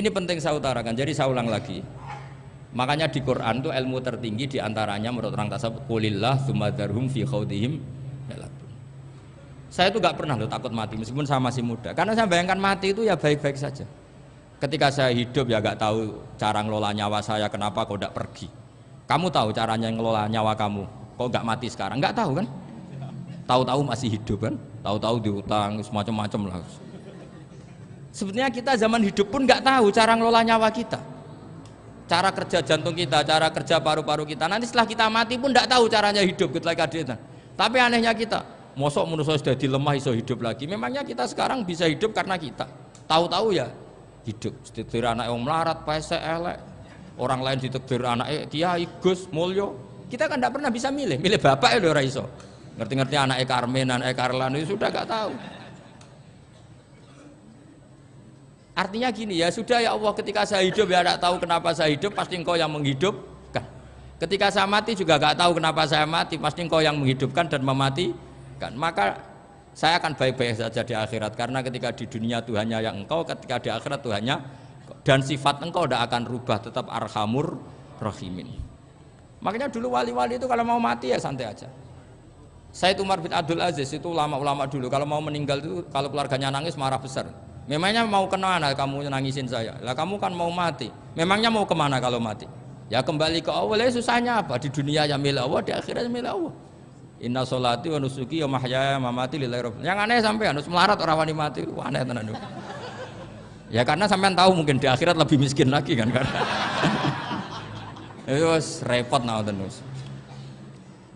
Ini penting saya utarakan, jadi saya ulang lagi. Makanya di Quran itu ilmu tertinggi diantaranya menurut orang tasawuf qulillah tsumma dzarhum fi khaudihim yalabun. Saya itu gak pernah loh takut mati meskipun saya masih muda, karena saya bayangkan mati itu ya baik-baik saja. Ketika saya hidup ya gak tahu cara ngelola nyawa saya, kenapa kok gak pergi. Kamu tahu caranya ngelola nyawa kamu, kok gak mati sekarang? Gak tahu kan? Tahu-tahu masih hidup kan? Tahu-tahu diutang semacam-macam lah. Sebetulnya kita zaman hidup pun gak tahu cara ngelola nyawa kita, cara kerja jantung kita, cara kerja paru-paru kita. Nanti setelah kita mati pun tidak tahu caranya hidup ketika kita. Tapi anehnya kita, mosok manusia sudah dilemah iso hidup lagi. Memangnya kita sekarang bisa hidup karena kita tahu-tahu ya hidup. Ditekdir anak yang melarat, pesek, elek. Orang lain ditekdir anak Kiai, Gus, Mulyo. Kita kan tidak pernah bisa milih bapak ya ora iso. Ngerti-ngerti anak Karmen, anak Karlan itu sudah gak tahu. Artinya gini ya, sudah ya Allah, ketika saya hidup ya tidak tahu kenapa saya hidup, pasti Engkau yang menghidupkan. Ketika saya mati juga gak tahu kenapa saya mati, pasti Engkau yang menghidupkan dan mematikan. Maka saya akan baik-baik saja di akhirat, karena ketika di dunia Tuhannya yang Engkau, ketika di akhirat Tuhannya, dan sifat Engkau tidak akan rubah, tetap Arhamur Rahimin. Makanya dulu wali-wali itu kalau mau mati ya santai aja. Sayyid Umar bin Abdul Aziz itu ulama-ulama dulu, kalau mau meninggal itu kalau keluarganya nangis marah besar. Memangnya mau kemana kamu nangisin saya? Lah kamu kan mau mati. Memangnya mau kemana kalau mati? Ya kembali ke Allah. Susahnya apa? Di dunia ya milik Allah, di akhirat milik Allah. Inna sholati wa nusuki wa mahyaya wa mamati lillahi rabbil. Yang aneh sampai harus melarat orang wani mati. Wah, aneh tenan. Ya karena sampean tahu mungkin di akhirat lebih miskin lagi kan karena. Wes repot naon terus.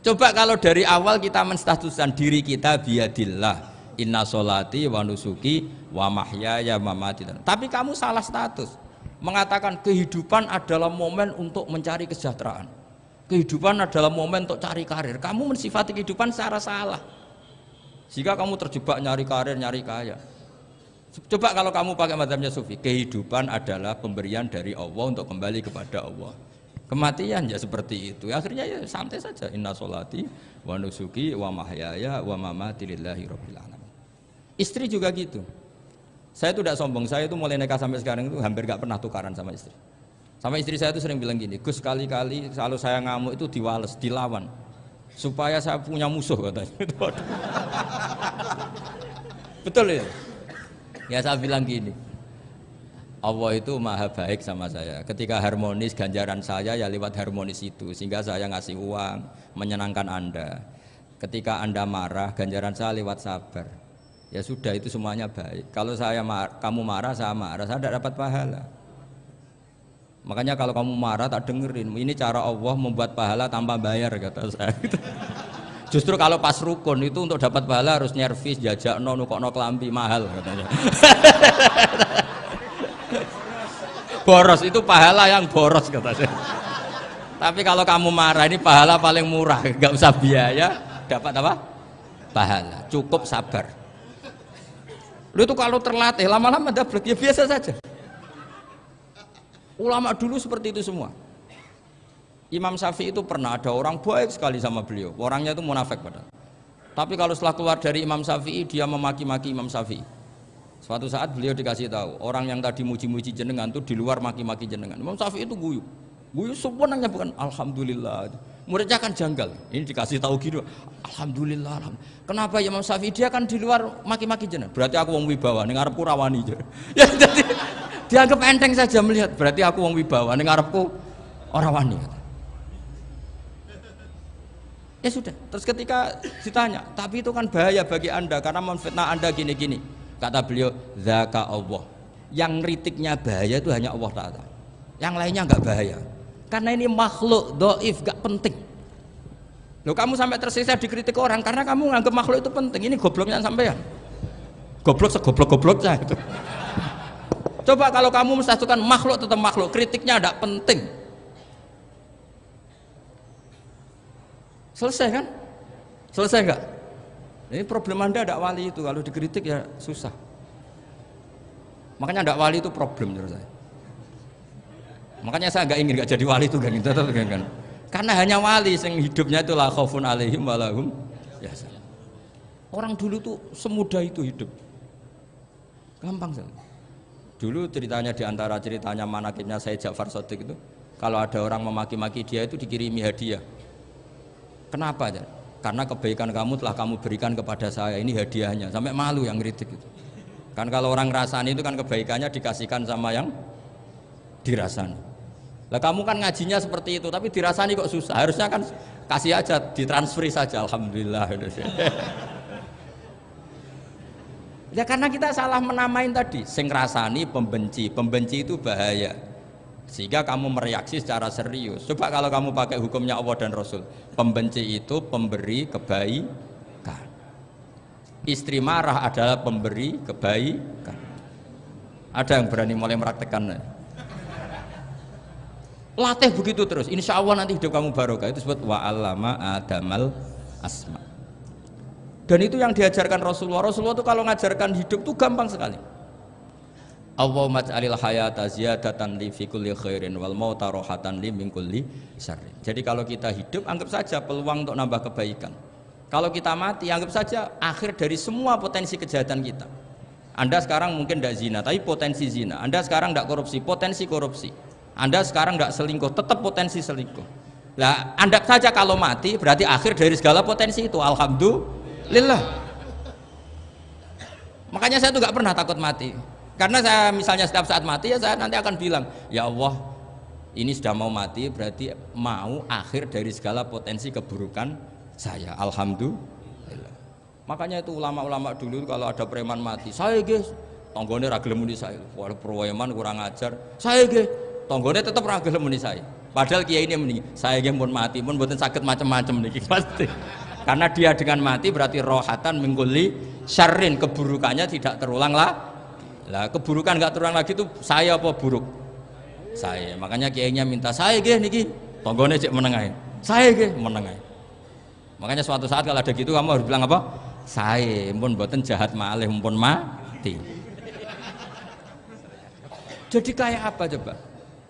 Coba kalau dari awal kita menstatuskan diri kita biadillah. Inna sholati wa nusuki wa mahyaya wa mamati. Tapi kamu salah status. Mengatakan kehidupan adalah momen untuk mencari kesejahteraan. Kehidupan adalah momen untuk cari karir. Kamu mensifati kehidupan secara salah. Jika kamu terjebak nyari karir, nyari kaya. Coba kalau kamu pakai mazhabnya Sufi, kehidupan adalah pemberian dari Allah untuk kembali kepada Allah. Kematian ya seperti itu. Akhirnya ya santai saja. Inna sholati wa nusuki wa mahyaya wa mamati lillahi rabbil alamin. Istri juga gitu. Saya itu tidak sombong, saya itu mulai nikah sampai sekarang itu hampir gak pernah tukaran sama istri. Sama istri saya itu sering bilang gini, Gus kali-kali kalau saya ngamuk itu diwales, dilawan. Supaya saya punya musuh katanya. Betul ya? Ya saya bilang gini, Allah itu maha baik sama saya. Ketika harmonis, ganjaran saya ya lewat harmonis itu. Sehingga saya ngasih uang, menyenangkan Anda. Ketika Anda marah, ganjaran saya lewat sabar. Ya sudah itu semuanya baik. Kalau kamu marah, saya tidak dapat pahala. Makanya kalau kamu marah tak dengerin. Ini cara Allah membuat pahala tanpa bayar kata saya. Justru kalau pas rukun itu untuk dapat pahala harus nyervis, jajak nukokno kelambi mahal katanya. Boros itu pahala yang boros kata saya. Tapi kalau kamu marah ini pahala paling murah, nggak usah biaya, dapat apa? Pahala. Cukup sabar. Lu itu kalau terlatih lama-lama dapat ya biasa saja. Ulama dulu seperti itu semua. Imam Syafi'i itu pernah ada orang baik sekali sama beliau. Orangnya itu munafik padahal. Tapi kalau setelah keluar dari Imam Syafi'i dia memaki-maki Imam Syafi'i. Suatu saat beliau dikasih tahu orang yang tadi muji-muji jenengan itu di luar maki-maki jenengan. Imam Syafi'i itu guyu. Guyu sebenarnya bukan alhamdulillah. Muridnya kan janggal. Ini dikasih tahu gitu. Alhamdulillah. Kenapa Imam Syafi'i dia kan di luar maki-maki jenengan? Berarti aku wong wibawa ning ngarepku rawani. Ya jadi dianggap enteng saja melihat. Berarti aku wong wibawa ning ngarepku ora wani. Ya sudah. Terus ketika ditanya, tapi itu kan bahaya bagi Anda karena memfitnah Anda gini-gini. Kata beliau, zaka Allah. Yang ngritiknya bahaya itu hanya Allah Ta'ala. Yang lainnya enggak bahaya. Karena ini makhluk dhaif, enggak penting. Loh kamu sampai tersisa dikritik orang karena kamu nganggap makhluk itu penting. Ini gobloknya sampean. Goblok segoblok-gobloknya itu. Coba kalau kamu mensatukan makhluk tetap makhluk, kritiknya enggak penting. Selesai kan? Selesai enggak? Ini problem Anda ada wali itu, kalau dikritik ya susah. Makanya ada wali itu problem menurut saya. Makanya saya nggak ingin nggak jadi wali itu kan. Karena hanya wali yang hidupnya itu la khaufun alaihim wa lahum yahzanun. Orang dulu tuh semudah itu hidup. Gampang sekali. Dulu ceritanya di antara ceritanya manakibnya saya Ja'far Shadiq itu, kalau ada orang memaki-maki dia itu dikirimi hadiah. Kenapa? Karena kebaikan kamu telah kamu berikan kepada saya, ini hadiahnya. Sampai malu yang ngeritik itu. Kan kalau orang ngerasani itu kan kebaikannya dikasihkan sama yang dirasani. Lah kamu kan ngajinya seperti itu, tapi dirasani kok susah. Harusnya kan kasih aja, ditransferi saja. Alhamdulillah. Ya karena kita salah menamain tadi, sing rasani pembenci, pembenci itu bahaya. Sehingga kamu mereaksi secara serius. Coba kalau kamu pakai hukumnya Allah dan Rasul, pembenci itu pemberi kebaikan. Istri marah adalah pemberi kebaikan. Ada yang berani mulai meraktekan? Latih begitu terus, insya Allah nanti hidup kamu barokah. Itu disebut wa'allama adamal asma. Dan itu yang diajarkan Rasulullah. Rasulullah itu kalau ngajarkan hidup itu gampang sekali. Allahumma ja'alil hayata ziyadatan li fi kulli khairin wal mauta rohatan li min kulli syarrin. Jadi kalau kita hidup anggap saja peluang untuk nambah kebaikan. Kalau kita mati anggap saja akhir dari semua potensi kejahatan kita. Anda sekarang mungkin tidak zina, tapi potensi zina. Anda sekarang tidak korupsi, potensi korupsi. Anda sekarang tidak selingkuh, tetap potensi selingkuh. Nah, anggap saja kalau mati berarti akhir dari segala potensi itu. Alhamdulillah. Makanya saya tuh gak pernah takut mati. Karena saya misalnya setiap saat mati ya saya nanti akan bilang, ya Allah, ini sudah mau mati berarti mau akhir dari segala potensi keburukan saya. Alhamdulillah. Makanya itu ulama-ulama dulu kalau ada preman mati, saya guys, tonggone ra gelem muni saya. Wah, preman kurang ajar. Saya guys, tonggone tetap ra gelem muni saya. Padahal kiai ini muni, saya guys pun mati pun mboten saged macam-macam niki pasti. Karena dia dengan mati berarti rohatan mengguli syarrin, keburukannya tidak terulang lah. Lah keburukan nggak terulang lagi itu saya apa buruk? Saya. Makanya kiainya minta saya nggih niki tonggone cek menengahin. Saya nggih menengahin. Makanya suatu saat kalau ada gitu kamu harus bilang apa? Saya pun mboten jahat malih pun mati. Jadi kayak apa coba?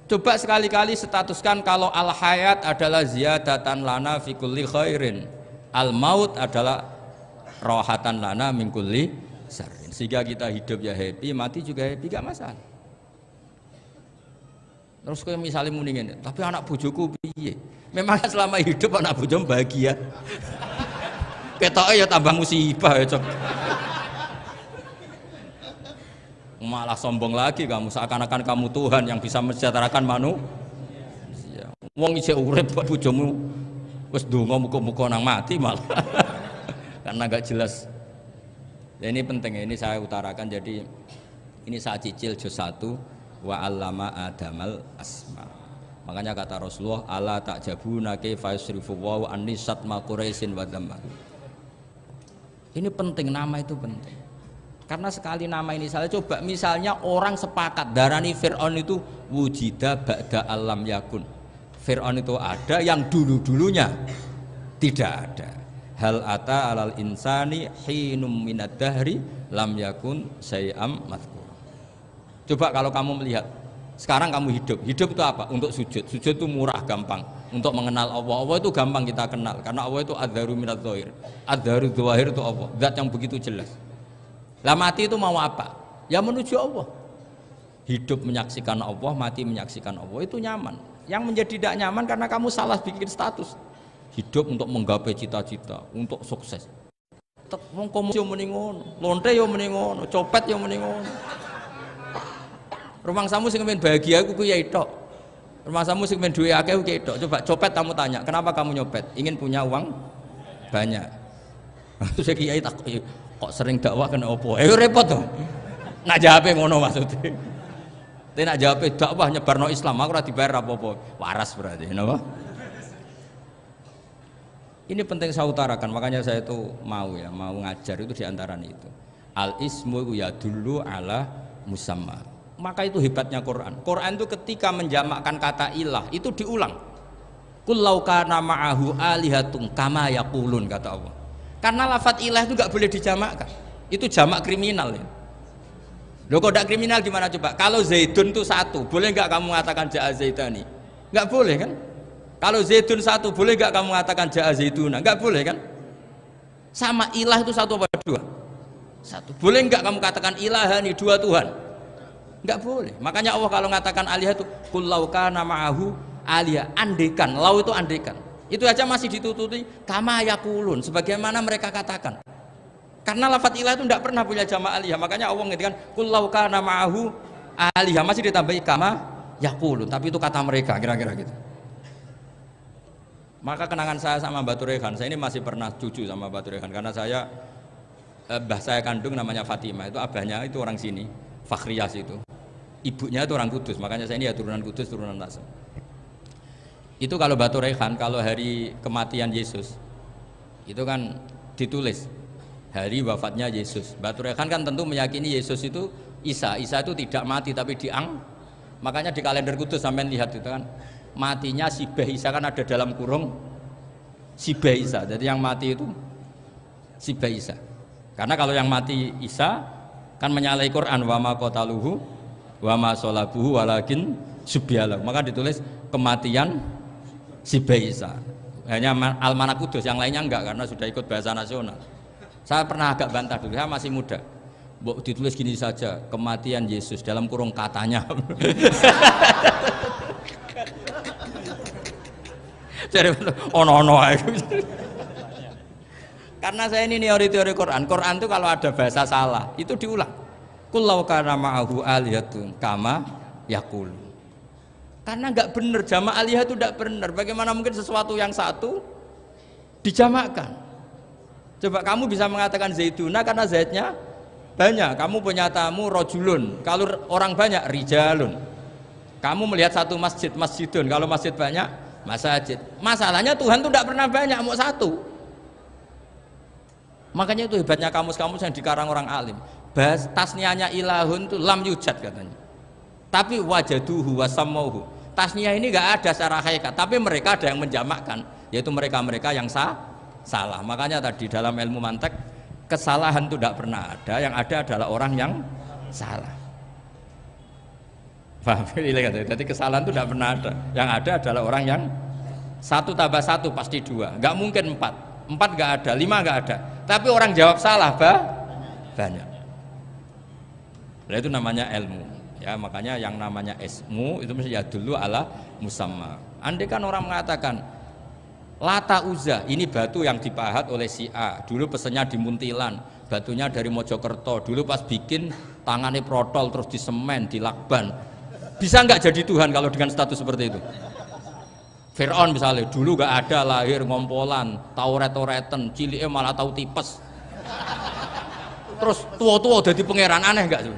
Coba sekali-kali statuskan kalau al hayat adalah ziyadatan lana fi kulli khairin. Al maut adalah rohatan lana min kulli syarrin. Sehingga kita hidup ya happy, mati juga happy, gak masalah. Terus kayak misalnya mendingin, tapi anak bojoku piye? Memang selama hidup anak bojomu bahagia. Ketoknya ya tambah musibah ya cok. Malah sombong lagi kamu, seakan-akan kamu Tuhan yang bisa mensejahterakan manusia. Wong isih urip kok bojomu wis ndonga muga-muga nang mati malah. Karena gak jelas. Ya, ini penting, ini saya utarakan. Jadi ini saya cicil juz 1 wa 'allama adamal asma. Makanya kata Rasulullah, ala ta'jabuna kaifa yusrifu wa annisat ma quraisin wa dhamma. Ini penting, nama itu penting. Karena sekali nama ini salah, coba misalnya orang sepakat darani Fir'aun itu wujida ba'da alam yakun. Fir'aun itu ada yang dulu-dulunya tidak ada. Hal ata alal insani hinum minad dahri lam yakun syai'am madhkur. Coba kalau kamu melihat sekarang kamu hidup itu apa? Untuk sujud. Sujud itu murah, gampang. Untuk mengenal Allah. Allah itu gampang kita kenal karena Allah itu adzaru minadz dzahir. Adzaru dzahir itu Allah, zat yang begitu jelas. Lah mati itu mau apa? Ya menuju Allah. Hidup menyaksikan Allah, mati menyaksikan Allah, itu nyaman. Yang menjadi tidak nyaman karena kamu salah bikin status. Hidup untuk menggapai cita-cita, untuk sukses. Wong komo yo muni ngono, lonte yo muni ngono, copet yo muni ngono. Rumangsamu sing men bahagia aku kuwi ya tok. Rumangsamu sing men duwe akeh kuwi tok. Coba copet kamu tanya, kenapa kamu nyopet? Ingin punya uang banyak. Terus kiai tak kok sering dakwah kena opo? Repot to. Nak jawabe ngono maksudnya. Tapi nak jawabe dakwah nyebarno Islam, aku ora dibayar apa-apa. Waras berarti, napa? Ini penting saya utarakan, makanya saya itu mau ngajar itu diantaranya itu. Al ismu ya dulu ala musamma. Maka itu hebatnya Quran. Quran itu ketika menjamakkan kata ilah itu diulang. Qul law kana ma'ahu alihatun kama yaqulun, kata Allah. Karena lafadz ilah itu nggak boleh dijamakkan. Itu jamak kriminal ya. Loh kok tidak kriminal gimana coba? Kalau Zaidun itu satu, boleh nggak kamu mengatakan ja'a Zaidani? Nggak boleh kan? Kalau Zaidun satu, boleh nggak kamu mengatakan ja'a Zaiduna? Nggak boleh kan? Sama ilah itu satu apa dua? Satu. Boleh nggak kamu katakan ilahani, dua Tuhan? Enggak boleh. Makanya Allah kalau mengatakan alihah itu kullau kana ma'ahu alihah, andekan, lau itu andekan. Itu aja masih ditututi kama yakulun, sebagaimana mereka katakan. Karena lafadz ilah itu tidak pernah punya jama' alihah. Makanya Allah mengatakan kullau kana ma'ahu alihah, masih ditambahi kama yakulun, tapi itu kata mereka kira-kira gitu. Maka kenangan saya sama Mbak Turehan, saya ini masih pernah cucu sama Mbak Turehan karena saya mbah saya kandung namanya Fatimah, itu abahnya itu orang sini, Fakhriyas itu. Ibunya itu orang Kudus, makanya saya ini ya turunan Kudus, turunan Tasem. Itu kalau Mbak Turehan, kalau hari kematian Yesus, itu kan ditulis hari wafatnya Yesus. Mbak Turehan kan tentu meyakini Yesus itu Isa itu tidak mati tapi makanya di kalender Kudus sampai lihat itu kan matinya Sibah Isa kan ada dalam kurung Sibah Isa, jadi yang mati itu Sibah Isa. Karena kalau yang mati Isa kan menyalahi Quran wa ma qataluhu wa ma sholabuhu walakin subyalah, maka ditulis kematian Sibah Isa. Hanya Almanak Kudus, yang lainnya enggak karena sudah ikut bahasa nasional. Saya pernah agak bantah dulu, saya masih muda. Ditulis gini saja, kematian Yesus dalam kurung katanya. Jadi ono-ono aja. Karena saya ini teori Quran itu kalau ada bahasa salah itu diulang. Kullau kana ma'ahu alihatun kama yaqulu. Karena enggak benar, jama' alihah itu enggak benar. Bagaimana mungkin sesuatu yang satu dijamakkan? Coba kamu bisa mengatakan zaituna karena zaitnya banyak. Kamu punya tamu rojulun, kalau orang banyak rijalun. Kamu melihat satu masjid, masjidun, kalau masjid banyak masajid. Masalahnya Tuhan itu enggak pernah banyak, mau satu. Makanya itu hebatnya kamus-kamus yang dikarang orang alim. Tasniahnya ilahun itu lam yujad katanya. Tapi wajaduhu wasamauhu. Tasniah ini enggak ada secara hakikat, tapi mereka ada yang menjamakkan, yaitu mereka-mereka yang salah. Makanya tadi dalam ilmu mantek kesalahan itu tidak pernah ada, yang ada adalah orang yang salah. Paham? Jadi kesalahan itu tidak pernah ada, yang ada adalah orang yang satu tambah satu pasti dua, nggak mungkin empat nggak ada, lima nggak ada, tapi orang jawab salah banyak. Nah, itu namanya ilmu ya, makanya yang namanya ismu itu mesti ya dulu ala musamma. Andai kan orang mengatakan Lata Uzza, ini batu yang dipahat oleh si A, dulu pesennya di Muntilan, batunya dari Mojokerto, dulu pas bikin tangannya protol terus disemen, dilakban. Bisa nggak jadi Tuhan kalau dengan status seperti itu? Fir'aun misalnya, dulu nggak ada, lahir ngompolan, tahu ret-reten, ciliknya malah tahu tipes. Terus tua-tua jadi pangeran, aneh nggak sih?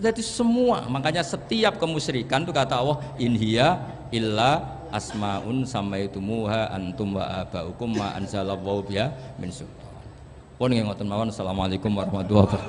Jadi semua, makanya setiap kemusyrikan itu kata Allah, inhiya illa asmaun samaitumuha antum wa abaukum ma anzalallahu biha min sultan. Pun nggih ngoten mawon. Assalamualaikum warahmatullahi wabarakatuh.